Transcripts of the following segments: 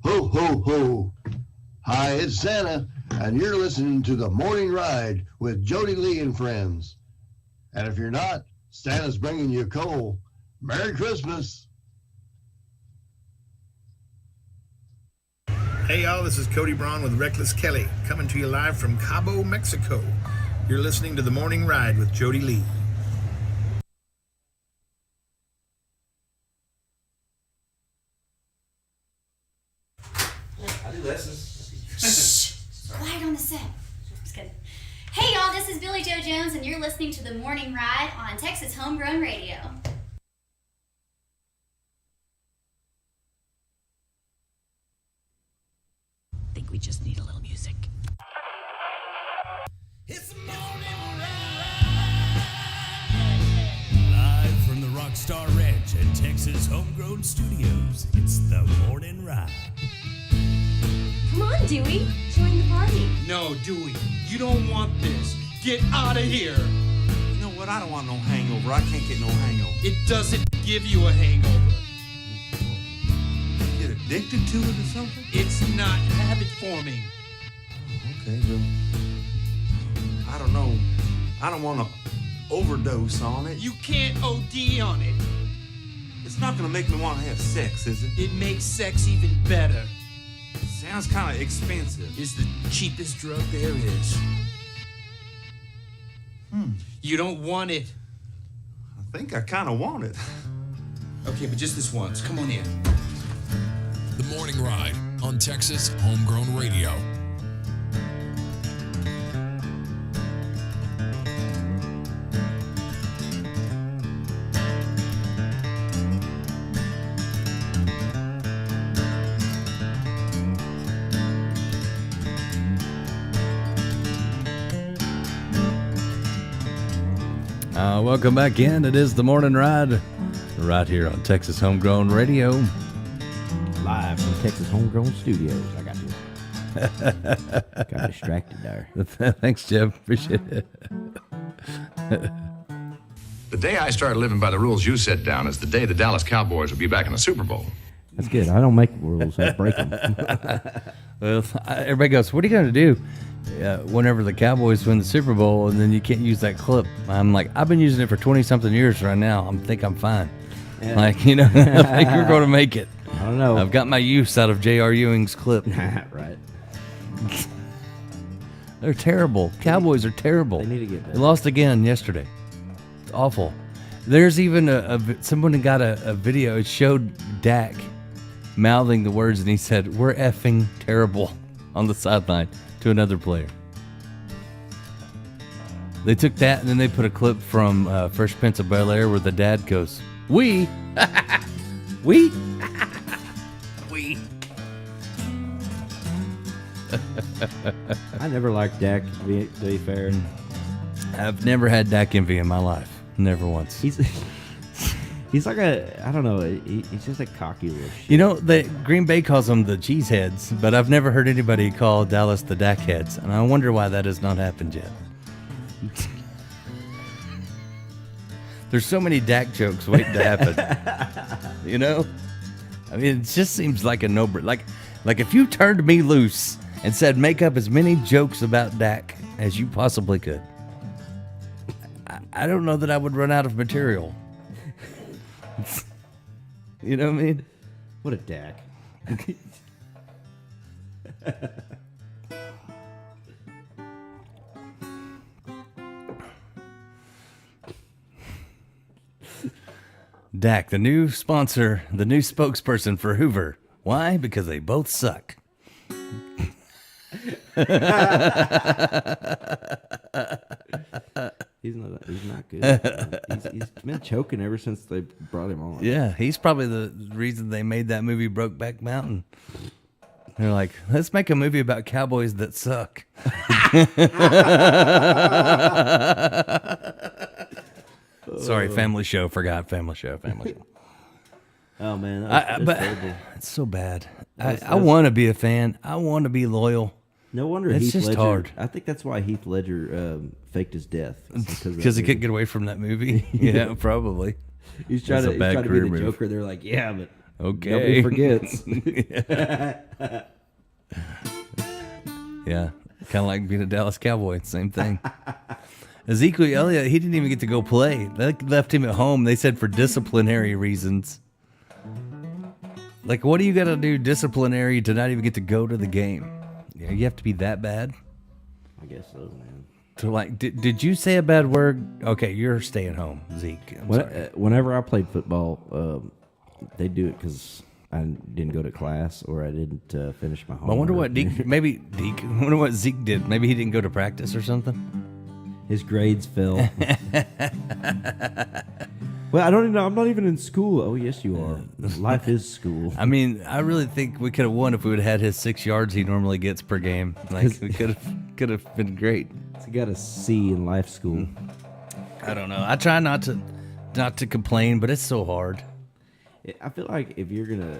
Ho, ho, ho. Hi, it's Santa, and you're listening to The Morning Ride with Jody Lee and friends. And if you're not, Santa's bringing you coal. Merry Christmas. Hey y'all, this is Cody Braun with Reckless Kelly, coming to you live from Cabo, Mexico. You're listening to The Morning Ride with Jody Lee. I do lessons. Shh! Quiet on the set. Just kidding. Hey y'all, this is Billy Joe Jones, and you're listening to The Morning Ride on Texas Homegrown Radio. I think we just need a little music. It's the morning ride. Live from the Rockstar Ranch at Texas Homegrown Studios, it's the morning ride. Come on, Dewey. Join the party. No, Dewey, you don't want this. Get out of here. You know what? I don't want no hangover. I can't get no hangover. It doesn't give you a hangover. Get addicted to it or something? It's not habit forming. Okay, Bill. I don't know. I don't want to overdose on it. You can't OD on it. It's not going to make me want to have sex, is it? It makes sex even better. Sounds kind of expensive. It's the cheapest drug there is. You don't want it. I think I kind of want it. Okay, but just this once. Come on in. The morning ride on Texas Homegrown Radio. Welcome back in. It is the morning ride right here on Texas Homegrown Radio. Live from Texas Homegrown Studios. I got you. Got distracted there. Thanks, Jeff. Appreciate it. The day I started living by the rules you set down is the day the Dallas Cowboys will be back in the Super Bowl. That's good. I don't make rules. I break them. Well, everybody goes, what are you going to do whenever the Cowboys win the Super Bowl and then you can't use that clip? I'm like, I've been using it for 20-something years right now. I think I'm fine. Yeah. Like, you know, I think you're going to make it. I don't know. I've got my use out of J.R. Ewing's clip. Right. They're terrible. Cowboys are terrible. They need to get better. They lost again yesterday. It's awful. There's even someone got a video. It showed Dak mouthing the words, and he said, "We're effing terrible," on the sideline to another player. They took that, and then they put a clip from Fresh Prince of Bel-Air where the dad goes, we. We. I never liked Dak, to be fair. I've never had Dak envy in my life. Never once. He's like I don't know, he's just a cocky little shit. You know, Green Bay calls them the cheeseheads, but I've never heard anybody call Dallas the Dak heads, and I wonder why that has not happened yet. There's so many Dak jokes waiting to happen. You know? I mean, it just seems like a no-brainer. Like if you turned me loose and said make up as many jokes about Dak as you possibly could, I don't know that I would run out of material. You know what I mean? What a Dak. Dak, the new sponsor, the new spokesperson for Hoover. Why? Because they both suck. He's not good. He's been choking ever since they brought him on. Yeah, he's probably the reason they made that movie Brokeback Mountain. They're like, let's make a movie about cowboys that suck. Sorry, family show. Forgot family show. Oh man, that's terrible. It's so bad. I want to be a fan. I want to be loyal. No wonder it's Heath just Ledger. Hard. I think that's why Heath Ledger faked his death because he couldn't get away from that movie. Yeah, probably. He's trying to be the Joker. They're like, yeah, but Okay. Nobody forgets. Yeah, kind of like being a Dallas Cowboy. Same thing. Ezekiel Elliott, he didn't even get to go play. They left him at home. They said for disciplinary reasons. Like, what do you got to do disciplinary to not even get to go to the game? Yeah, you have to be that bad? I guess so, man. To like, did you say a bad word? Okay, you're staying home, Zeke. Whenever I played football, they do it because I didn't go to class or I didn't finish my homework. I wonder what I wonder what Zeke did. Maybe he didn't go to practice or something. His grades fell. Well, I don't even know. I'm not even in school. Oh, yes, you are. Life is school. I mean, I really think we could have won if we would have had his 6 yards he normally gets per game. Like, we could have been great. He got a C in life school. I don't know. I try not to complain, but it's so hard. I feel like if you're gonna,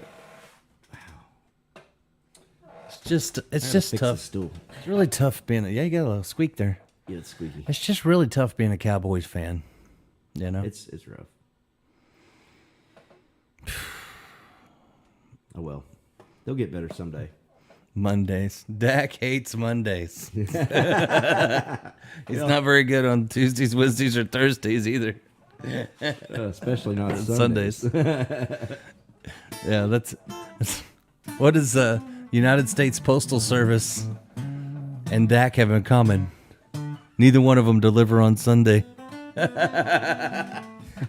it's just tough. It's really tough being. You got a little squeak there. Yeah, it's squeaky. It's just really tough being a Cowboys fan. You know, it's rough. Oh well, they'll get better someday. Mondays. Dak hates Mondays. He's not very good on Tuesdays, Wednesdays, or Thursdays either. Especially not Sundays. Yeah, that's what does United States Postal Service and Dak have in common? Neither one of them deliver on Sunday.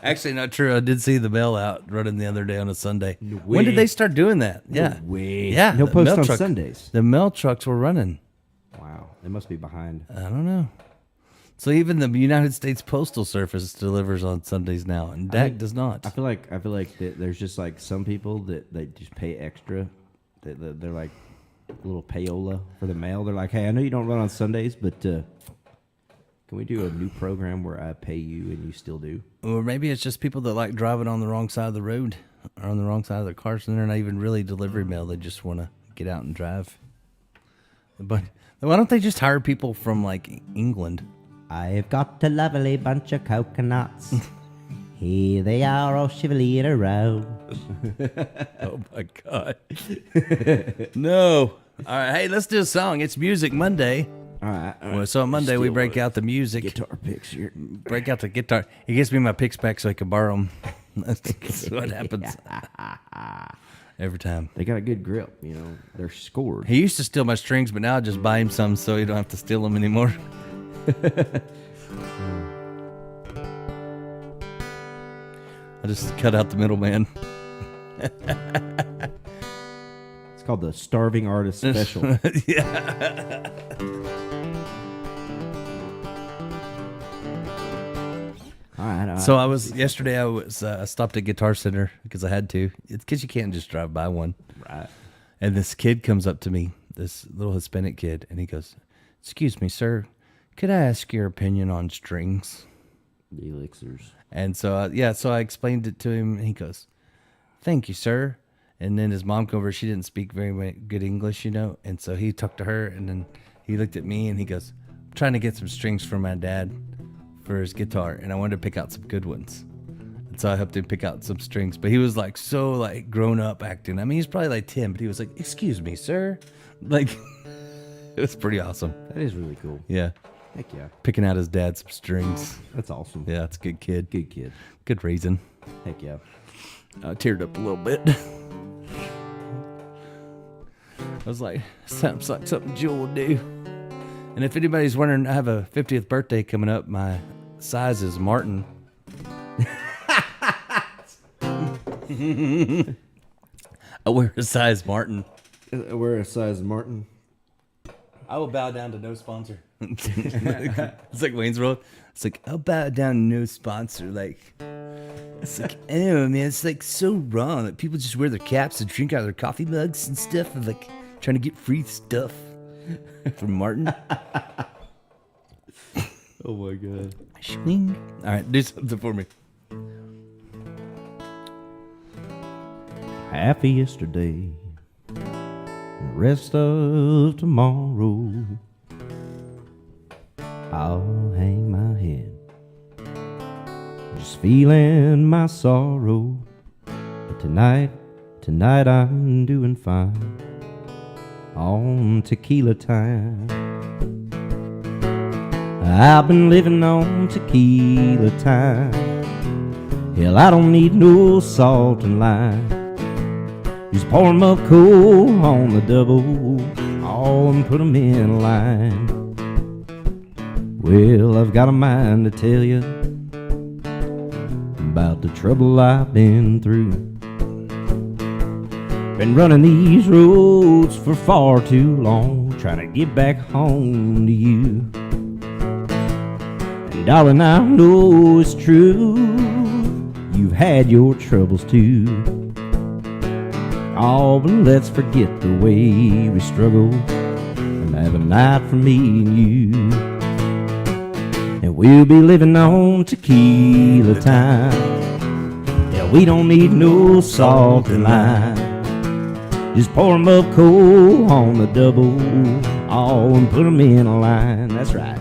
Actually, not true. I did see the mail out running the other day on a Sunday. No way. When did they start doing that? Yeah. No way. Yeah. No post on Sundays. The mail trucks were running. Wow. They must be behind. I don't know. So even the United States Postal Service delivers on Sundays now, and Dak does not. I feel like there's just like some people that they just pay extra. They're like a little payola for the mail. They're like, hey, I know you don't run on Sundays, but can we do a new program where I pay you and you still do? Or maybe it's just people that like driving on the wrong side of the road or on the wrong side of their cars, and they're not even really delivery mail. They just want to get out and drive. But why don't they just hire people from like England? I've got a lovely bunch of coconuts. Here they are all shively in a row. Oh my God. No. All right. Hey, let's do a song. It's Music Monday. All right. Well, so on Monday we break out the music. Guitar picks here. Break out the guitar. He gives me my picks back so I can borrow them. That's what happens every time. They got a good grip, you know. They're scored. He used to steal my strings, but now I just buy him some so he don't have to steal them anymore. I just cut out the middleman. It's called the Starving Artist Special. Yeah. All right. So yesterday I stopped at Guitar Center because I had to. It's because you can't just drive by one. Right. And this kid comes up to me, this little Hispanic kid, and he goes, "Excuse me, sir, could I ask your opinion on strings?" The elixirs. And so I explained it to him, and he goes, "Thank you, sir." And then his mom came over. She didn't speak very good English, you know. And so he talked to her, and then he looked at me, and he goes, "I'm trying to get some strings for my dad for his guitar, and I wanted to pick out some good ones." And so I helped him pick out some strings. But he was like so like grown up acting. I mean, he's probably like 10, but he was like, "Excuse me, sir." Like, it was pretty awesome. That is really cool. Yeah. Heck yeah. Picking out his dad some strings. That's awesome. Yeah, it's a good kid. Good kid. Good reason. Heck yeah. I teared up a little bit. I was like, sounds like something Jewel would do. And if anybody's wondering, I have a 50th birthday coming up. My size is Martin. I wear a size Martin. I wear a size Martin. I will bow down to no sponsor. It's like Wayne's World. It's like, I'll bow down to no sponsor. Like, it's like, oh man, it's like so wrong. Like, people just wear their caps and drink out of their coffee mugs and stuff, and like trying to get free stuff from Martin. Oh my God. Swing. All right, do something for me. Happy yesterday, the rest of tomorrow, I'll hang my head, just feeling my sorrow. But tonight, Tonight I'm doing fine on tequila time. I've been living on tequila time. Hell, I don't need no salt and lime. Just pour 'em up cold on the double, oh, and put 'em in a line. Well, I've got a mind to tell you about the trouble I've been through. Been running these roads for far too long, trying to get back home to you. And darling, I know it's true, you've had your troubles too. Oh, but let's forget the way we struggle and have a night for me and you. And we'll be living on tequila time. Yeah, we don't need no salt and lime. Just pour 'em up cold on the double, oh, and put 'em in a line. That's right.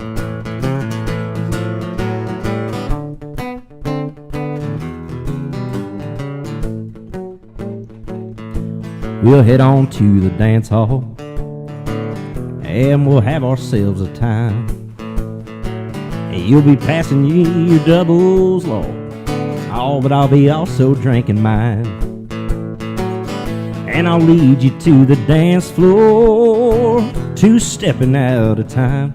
We'll head on to the dance hall and we'll have ourselves a time. And you'll be passing your doubles, Lord. Oh, but I'll be also drinking mine. And I'll lead you to the dance floor, two-stepping out of time.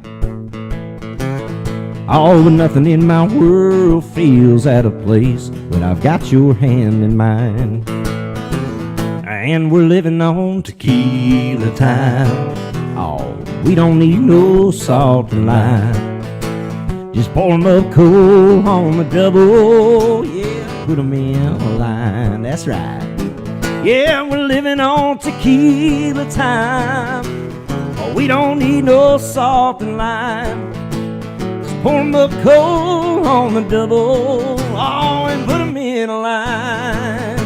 Oh, but nothing in my world feels out of place when I've got your hand in mine. And we're living on tequila time. Oh, we don't need no salt and lime. Just pour 'em up cold on the double, yeah, put 'em in a line, that's right. Yeah, we're living on tequila time. Oh, we don't need no salt and lime. Just pour 'em up cold on the double, oh, and put 'em in a line.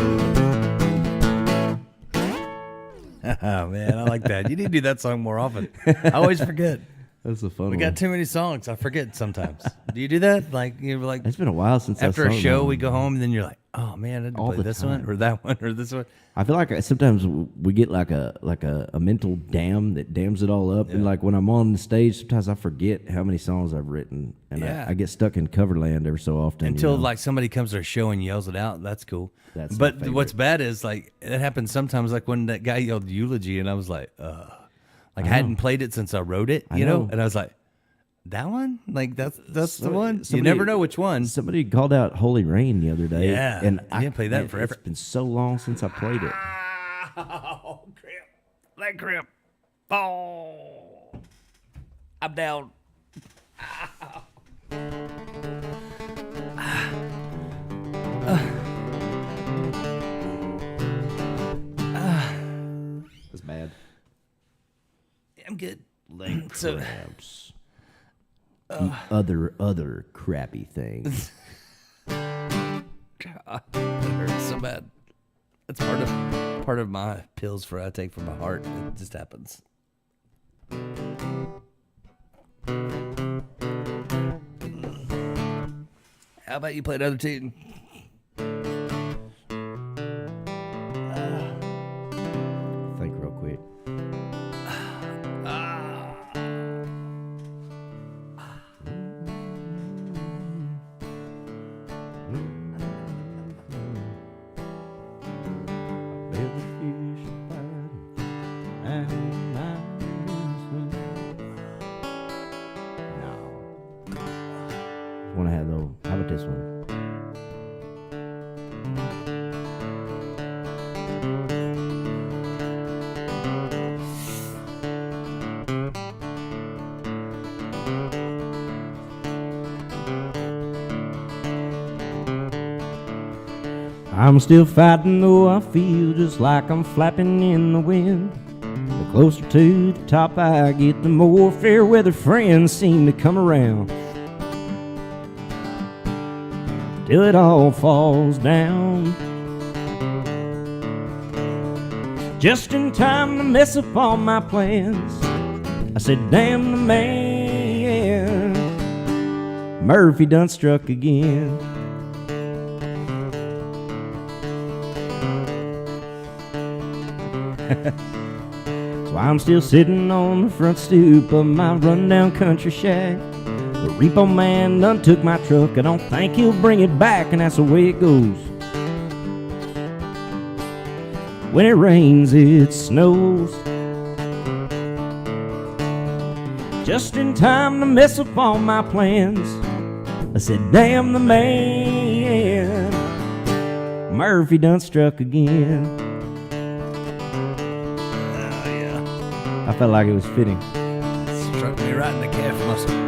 Oh, man, I like that. You need to do that song more often. I always forget. That's a fun one. We got too many songs. I forget sometimes. Do you do that? Like, you're like, it's been a while since after I a show, we go home, and then you're like, oh, man, I didn't play this one or that one or this one. I feel like sometimes we get like a mental dam that dams it all up, and like when I'm on the stage, sometimes I forget how many songs I've written, and I get stuck in cover land every so often. Until like somebody comes to our show and yells it out, that's cool. That's but what's bad is like it happens sometimes, like when that guy yelled eulogy, and I was like, like I hadn't played it since I wrote it, you know, and I was like, that one, like that's the one. You never know which one. Somebody called out "Holy Rain" the other day, and I didn't play that forever. It's been so long since I played it. Oh, crap! Leg cramp. Oh, I'm down. That's bad. I'm good. Leg cramps. Other crappy things. God, it hurts so bad. It's part of my pills I take for my heart. It just happens. How about you play another tune? Think real quick. Want to have though? How about this one? I'm still fighting though I feel just like I'm flapping in the wind. The closer to the top I get, the more fair weather friends seem to come around. Till it all falls down. Just in time to mess up all my plans. I said, damn the man. Murphy done struck again. So I'm still sitting on the front stoop of my rundown country shack. The repo man done took my truck. I don't think he'll bring it back, and that's the way it goes. When it rains, it snows. Just in time to mess up all my plans. I said, damn the man. Murphy done struck again. Oh, yeah. I felt like it was fitting. Struck me right in the calf muscle.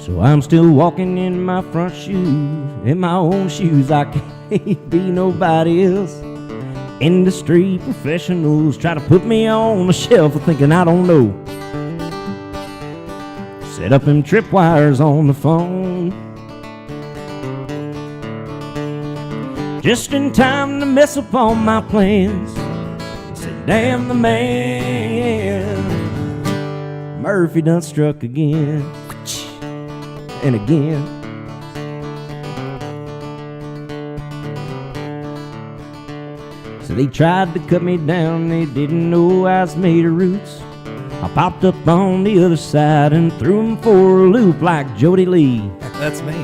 So I'm still walking in my front shoes, in my own shoes. I can't be nobody else. Industry professionals try to put me on the shelf of thinking I don't know. Set up them tripwires on the phone. Just in time to mess up all my plans. I said, damn the man. Murphy done struck again. And again. So they tried to cut me down, they didn't know I was made of roots. I popped up on the other side and threw them for a loop like Jody Lee. That's me.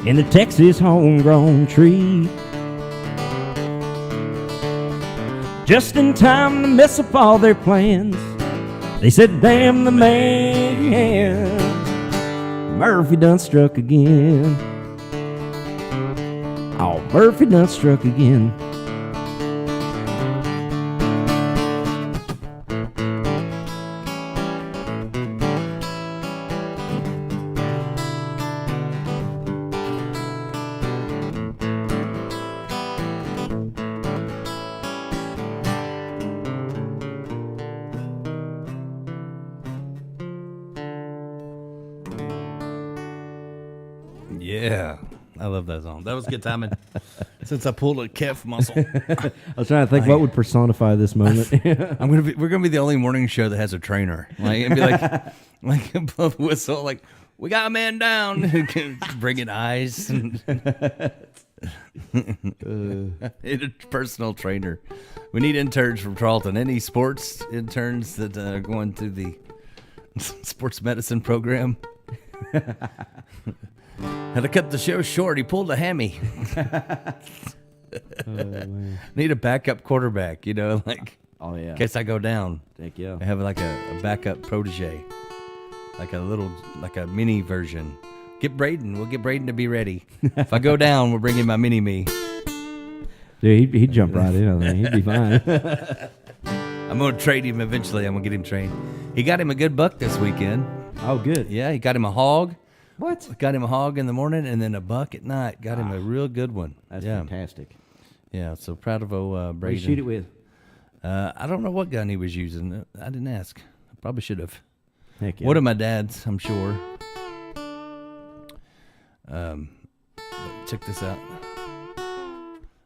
In the Texas homegrown tree. Just in time to mess up all their plans. They said, damn the man. Murphy done struck again. Oh, Murphy done struck again. Yeah, I love that song. That was good timing. Since I pulled a calf muscle. I was trying to think what would personify this moment. We're gonna be the only morning show that has a trainer. Like, it'd be like blow the whistle. Like, we got a man down. Bringing eyes. And a personal trainer. We need interns from Charlton. Any sports interns that are going through the sports medicine program? Had to cut the show short. He pulled a hammy. Need a backup quarterback, like. Oh yeah. In case I go down. Heck yeah. I have like a backup protege, like a mini version. Get Braden. We'll get Braden to be ready. If I go down, we'll bring in my mini me. Dude, he'd jump right in. I think he'd be fine. I'm gonna trade him eventually. I'm gonna get him trained. He got him a good buck this weekend. Oh, good. Yeah, he got him a hog. What? Got him a hog in the morning and then a buck at night. Got him a real good one. That's fantastic. Yeah, so proud of Braden. What did you shoot it with? I don't know what gun he was using. I didn't ask. I probably should have. Heck yeah. One of my dad's, I'm sure. Check this out.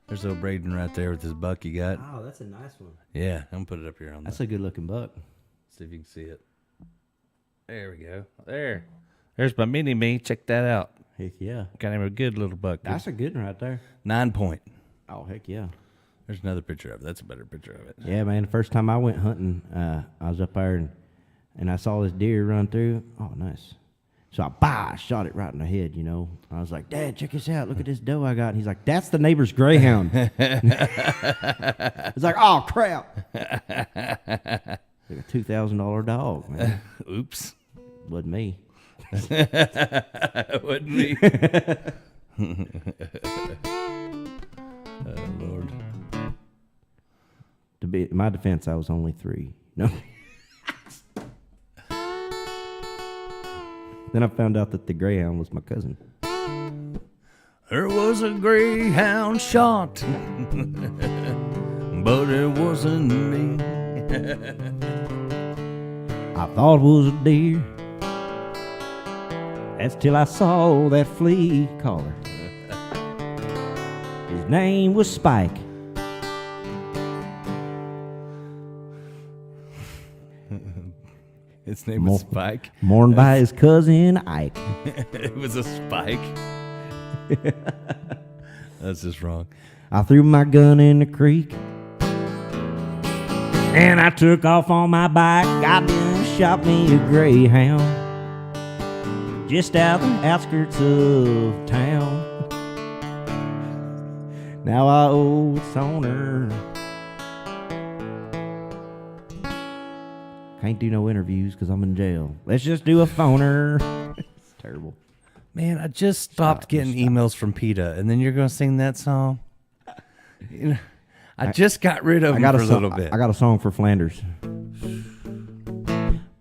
There's old Braden right there with his buck he got. Oh, that's a nice one. Yeah, I'm gonna put it up here on. That's a good looking buck. See if you can see it. There we go. There's my mini me. Check that out. Heck yeah. Got him a good little buck. That's a good one right there. 9 point. Oh, heck yeah. There's another picture of it. That's a better picture of it. Yeah, man. The first time I went hunting, I was up there and I saw this deer run through. Oh, nice. So I shot it right in the head, I was like, Dad, check this out. Look at this doe I got. And he's like, that's the neighbor's greyhound. It's like, oh, crap. Like a $2,000 dog, man. Oops. Wasn't me. Wasn't me. Oh, Lord. To be in my defense, I was only 3. No. Then I found out that the greyhound was my cousin. There was a greyhound shot, but it wasn't me. I thought was a deer. That's till I saw that flea collar. His name was Spike. His name was Spike. Mourned by his cousin Ike. It was a spike. That's just wrong. I threw my gun in the creek, and I took off on my bike. I been shot me a greyhound just out the outskirts of town. Now I owe its owner. Can't do no interviews because I'm in jail. Let's just do a phoner. It's terrible. Man, I just stopped getting emails from PETA, and then you're going to sing that song? You know, I just got rid of them for a little bit. I got a song for Flanders.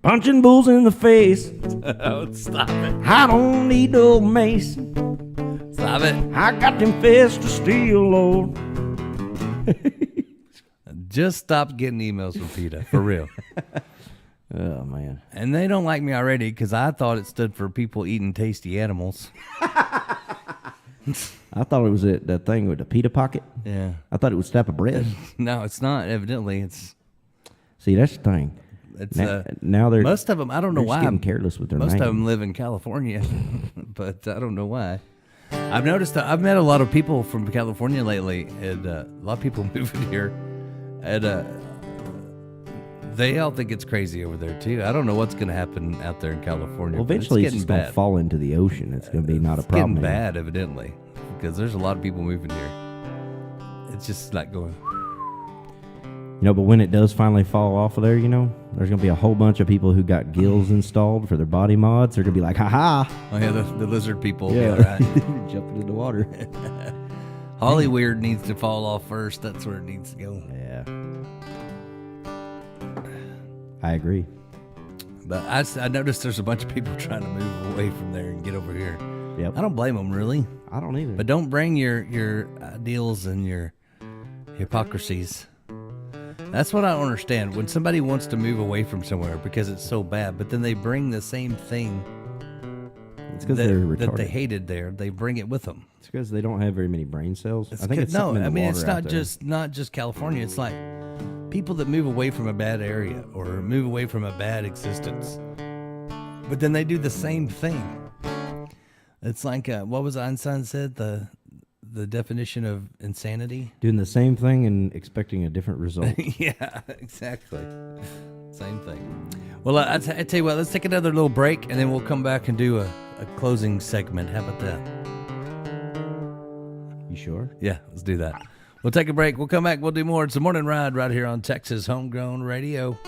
Punching bulls in the face. Oh, stop it. I don't need no mace. Stop it. I got them fists to steal, Lord. Just stopped getting emails from PETA, for real. Oh, man. And they don't like me already because I thought it stood for people eating tasty animals. I thought it was that thing with the pita pocket. Yeah. I thought it was a type of bread. No, it's not. Evidently, it's... See, that's the thing. It's now they're... Most of them, I don't know why. Getting careless with their Most name. of them live in California, but I don't know why. I've noticed that I've met a lot of people from California lately, and a lot of people moving here, and they all think it's crazy over there too. I don't know what's going to happen out there in California. Well, eventually it's it's getting just going to fall into the ocean. It's going to be not a problem. It's getting bad, evidently, because there's a lot of people moving here. It's just like going... You know, but when it does finally fall off of there, you know, there's going to be a whole bunch of people who got gills installed for their body mods. They're going to be like, ha-ha. Oh, yeah, the lizard people. Yeah, right. Jumping in the water. Hollyweird needs to fall off first. That's where it needs to go. Yeah. I agree. But I noticed there's a bunch of people trying to move away from there and get over here. Yep. I don't blame them, really. I don't either. But don't bring your ideals and your hypocrisies. That's what I don't understand. When somebody wants to move away from somewhere because it's so bad, but then they bring the same thing it's because they're retarded. That they hated there, they bring it with them. It's because they don't have very many brain cells. I think it's no. something in the I mean, water it's not just California. It's like people that move away from a bad area or move away from a bad existence, but then they do the same thing. It's like what was Einstein said, the definition of insanity? Doing the same thing and expecting a different result. Yeah, exactly. Same thing. Well, I tell you what, let's take another little break, and then we'll come back and do a closing segment. How about that? You sure? Yeah, let's do that. We'll take a break. We'll come back. We'll do more. It's the Morning Ride right here on Texas Homegrown Radio.